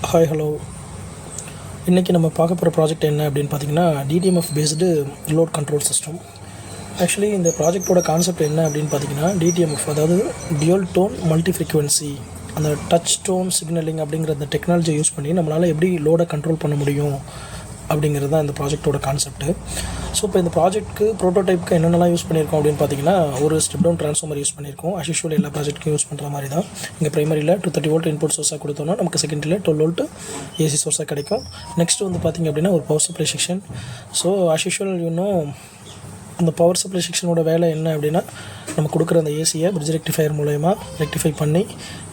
Hi hello. இன்றைக்கி நம்ம பார்க்க போகிற ப்ராஜெக்ட் என்ன அப்படின்னு பார்த்தீங்கன்னா DTMF based load control system. Actually இந்த ப்ராஜெக்டோட கான்செப்ட் என்ன அப்படின்னு பார்த்தீங்கன்னா டிடிஎம்எஃப், அதாவது டியூல் டோன் மல்டி ஃப்ரீக்வன்சி, அந்த டச் டோன் சிக்னலிங் அப்படிங்கிற அந்த டெக்னாலஜியை யூஸ் பண்ணி நம்மளால் எப்படி லோடை கண்ட்ரோல் பண்ண முடியும் அப்படிங்கிறது தான் இந்த ப்ராஜெக்டோட கான்செப்ட்டு. ஸோ இப்போ இந்த ப்ராஜெக்ட்டுக்கு ப்ரோட்டோடைப்புக்கு என்னென்னலாம் யூஸ் பண்ணியிருக்கோம் அப்படின்னு பார்த்தீங்கன்னா, ஒரு ஸ்டெப் டவுன் ட்ரான்ஸ்ஃபார்மர் யூஸ் பண்ணியிருக்கோம். ஆஸ் யூஷுவல் எல்லா ப்ராஜெக்ட்டுக்கும் யூஸ் பண்ணுற மாதிரி தான். இங்கே ப்ரைமரியில் 230 வோல்ட் இன்புட் சோர்ஸாக கொடுத்தோன்னா நமக்கு செகண்டரியில் 12 வோல்ட் ஏசி சோர்ஸாக கிடைக்கும். நெக்ஸ்ட் வந்து பார்த்திங்க அப்படின்னா ஒரு power supply section. So as usual அந்த பவர் சப்ளை செக்ஷனோட வேலை என்ன அப்படின்னா, நம்ம கொடுக்குற அந்த ஏசியை பிரிட்ஜ் ரெக்டிஃபையர் மூலயமா ரெக்டிஃபை பண்ணி,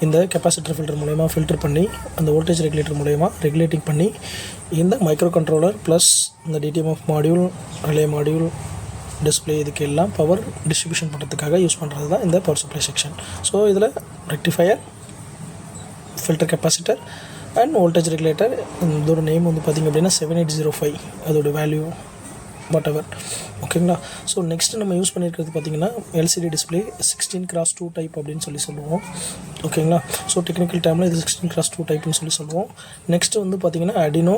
இந்த கெப்பாசிட்டர் ஃபில்டர் மூலயமா ஃபில்டர் பண்ணி, அந்த வோல்டேஜ் ரெகுலேட்டர் மூலயமா ரெகுலேட்டிங் பண்ணி, இந்த மைக்ரோ கண்ட்ரோலர் ப்ளஸ் இந்த DTMF module, relay module, display, இதுக்கு எல்லாம் பவர் டிஸ்ட்ரிபியூஷன் பண்ணுறதுக்காக யூஸ் பண்ணுறது தான் இந்த பவர் சப்ளை செக்ஷன். ஸோ இதில் rectifier, filter capacitor and voltage regulator. இதோட நேம் வந்து பார்த்திங்க அப்படின்னா 7805, அதோட வேல்யூ வாட் எவர். ஓகேங்களா. ஸோ நெக்ஸ்ட்டு நம்ம யூஸ் பண்ணியிருக்கிறது பார்த்திங்கன்னா எல்சிடி டிஸ்பிளே 16x2 டைப் அப்படின்னு சொல்லுவோம். ஓகேங்களா. ஸோ டெக்னிக்கல் டைமில் இது 16x2 டைப்னு சொல்லுவோம். நெக்ஸ்ட்டு வந்து பார்த்திங்கன்னா அடினோ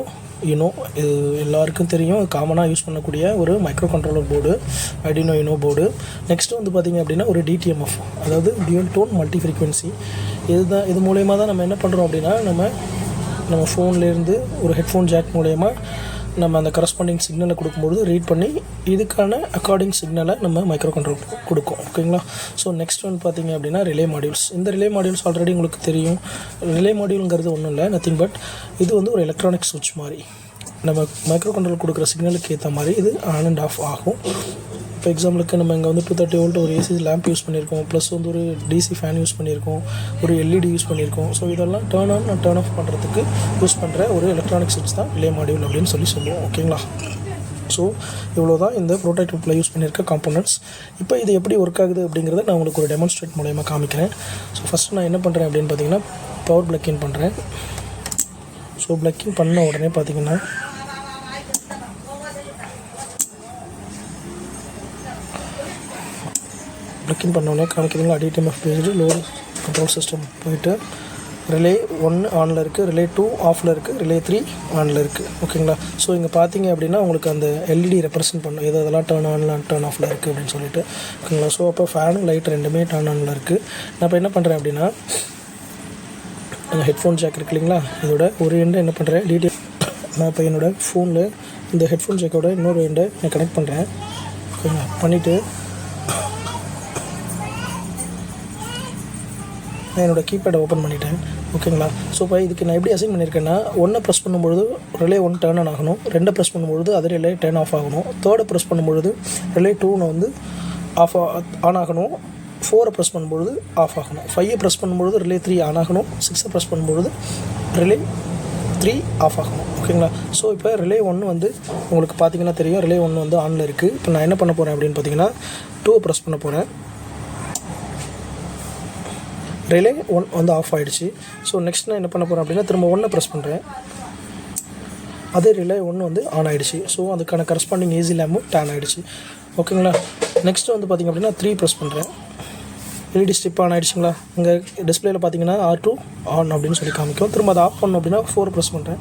யூனோ, இது எல்லாருக்கும் தெரியும், காமனாக யூஸ் பண்ணக்கூடிய ஒரு micro controller board, Arduino Uno board. Next வந்து பார்த்திங்க அப்படின்னா ஒரு டிடிஎம்எஃப், அதாவது டியூல் டோன் மல்டி ஃப்ரீக்வன்சி. இது மூலயமா தான் நம்ம என்ன பண்ணுறோம் அப்படின்னா, நம்ம ஃபோன்லேருந்து ஒரு ஹெட்ஃபோன் ஜாக் மூலயமா நம்ம அந்த கரஸ்பாண்டிங் சிக்னலை கொடுக்கும்பொழுது ரீட் பண்ணி இதுக்கான அக்கார்டிங் சிக்னலை நம்ம மைக்ரோ கண்ட்ரோல் கொடுக்கும். ஓகேங்களா. ஸோ நெக்ஸ்ட் வந்து பார்த்திங்க அப்படின்னா ரிலே மாடியூல்ஸ். இந்த ரிலே மாடியூல்ஸ் ஆல்ரெடி உங்களுக்கு தெரியும். ரிலே மாடியூலுங்கிறது ஒன்றும் இல்லை, நத்திங் பட் இது வந்து ஒரு எலக்ட்ரானிக் சுவிட்ச் மாதிரி. நம்ம மைக்ரோ கண்ட்ரோல் கொடுக்குற சிக்னலுக்கு ஏற்ற மாதிரி இது ஆன் அண்ட் ஆஃப் ஆகும். இப்போ எக்ஸாம்பிளுக்கு நம்ம இங்கே வந்து 230 வோல்ட் ஒரு ஏசி லேம்ப் யூஸ் பண்ணியிருக்கோம், ப்ளஸ் வந்து ஒரு டிசி ஃபேன் யூஸ் பண்ணியிருக்கோம், ஒரு எல்இடி யூஸ் பண்ணியிருக்கோம். ஸோ இதெல்லாம் டர்ன் ஆன் டர்ன் ஆஃப் பண்ணுறதுக்கு யூஸ் பண்ணுற ஒரு எலக்ட்ரானிக் சுவிட்ச் தான் ரிலே மாடியூல் அப்படின்னு சொல்லுவோம். ஓகேங்களா. ஸோ இவ்வளோ தான் இந்த ப்ரோட்டோடைப்பில் யூஸ் பண்ணியிருக்க காம்போனன்ட்ஸ். இப்போ இது எப்படி ஒர்க் ஆகுது அப்படிங்கிறத நான் உங்களுக்கு ஒரு டெமான்ஸ்ட்ரேட் மூலயமா காமிக்கிறேன். ஸோ ஃபஸ்ட்டு நான் என்ன பண்ணுறேன் அப்படின்னு பார்த்தீங்கன்னா, பவர் பிளக்கிங் பண்ணுறேன். ஸோ பிளக்கிங் பண்ண உடனே பார்த்திங்கன்னா பிளக்கிங் பண்ணோடனே காமிக்கிறீங்களா, DTMF based load control system போயிட்டு ரிலே 1 ஆனில் இருக்குது, ரிலே 2 ஆஃபில் இருக்குது, ரிலே 3 ஆனில் இருக்குது. ஓகேங்களா. ஸோ இங்கே பார்த்தீங்க அப்படின்னா உங்களுக்கு அந்த எல்இடி ரெப்ரசென்ட் பண்ணும், இதெல்லாம் டர்ன் ஆனில் டர்ன் ஆஃபில் இருக்குது அப்படின்னு சொல்லிட்டு. ஓகேங்களா. ஸோ அப்போ ஃபேனு லைட் ரெண்டுமே டர்ன் ஆனில் இருக்குது. நான் இப்போ என்ன பண்ணுறேன் அப்படின்னா, அந்த ஹெட்ஃபோன் ஜாக் இருக்கு இல்லைங்களா, இதோட ஒரு எண்டை என்ன பண்ணுறேன், நான் இப்போ என்னோடய ஃபோனில் இந்த ஹெட்ஃபோன் ஜாக்கோட இன்னொரு எண்டை நான் கனெக்ட் பண்ணுறேன். ஓகேங்களா. பண்ணிவிட்டு நான் என்னோடய கீபேடை ஓப்பன் பண்ணிட்டேன். ஓகேங்களா. ஸோ இப்போ இதுக்கு நான் எப்படி அசைன் பண்ணியிருக்கேன்னா, 1 ப்ரெஸ் பண்ணும்பொழுது ரிலே 1 டர்ன் ஆன் ஆகணும், 2 ப்ரெஸ் பண்ணும்பொழுது அது ரிலே டர்ன் ஆஃப் ஆகணும், 3 ப்ரெஸ் பண்ணும்பொழுது ரிலே 2 வந்து ஆன் ஆகணும், 4 ப்ரெஸ் பண்ணும்பொழுது ஆஃப் ஆகணும், 5 ப்ரெஸ் பண்ணும்பொழுது ரிலே 3 ஆன் ஆகணும், 6 ப்ரெஸ் பண்ணும்பொழுது ரிலே 3 ஆஃப் ஆகணும். ஓகேங்களா. ஸோ இப்போ ரிலே 1 வந்து உங்களுக்கு பார்த்தீங்கன்னா தெரியும், ரிலே 1 வந்து ஆனில் இருக்குது. இப்போ நான் என்ன பண்ண போகிறேன் அப்படின்னு பார்த்தீங்கன்னா, 2 ப்ரெஸ் பண்ண போகிறேன். ரிலே 1 வந்து ஆஃப் ஆகிடுச்சு. ஸோ நெக்ஸ்ட் நான் என்ன பண்ண போகிறேன் அப்படின்னா, திரும்ப 1 ப்ரெஸ் பண்ணுறேன், அதே ரிலே 1 வந்து ஆன் ஆகிடுச்சு. ஸோ அதுக்கான கரஸ்பாண்டிங் ஏசி லேம்பும் டேன் ஆகிடுச்சு. ஓகேங்களா. நெக்ஸ்ட்டு வந்து பார்த்திங்க அப்படின்னா 3 ப்ரெஸ் பண்ணுறேன், எல்இடி ஸ்ட்ரிப் ஆன் ஆகிடுச்சுங்களா. இங்கே டிஸ்பிளேயில் பார்த்தீங்கன்னா R2 ஆன் அப்படின்னு சொல்லி காமிக்கும். திரும்ப அதை ஆஃப் பண்ணணும் அப்படின்னா 4 ப்ரெஸ் பண்ணுறேன்,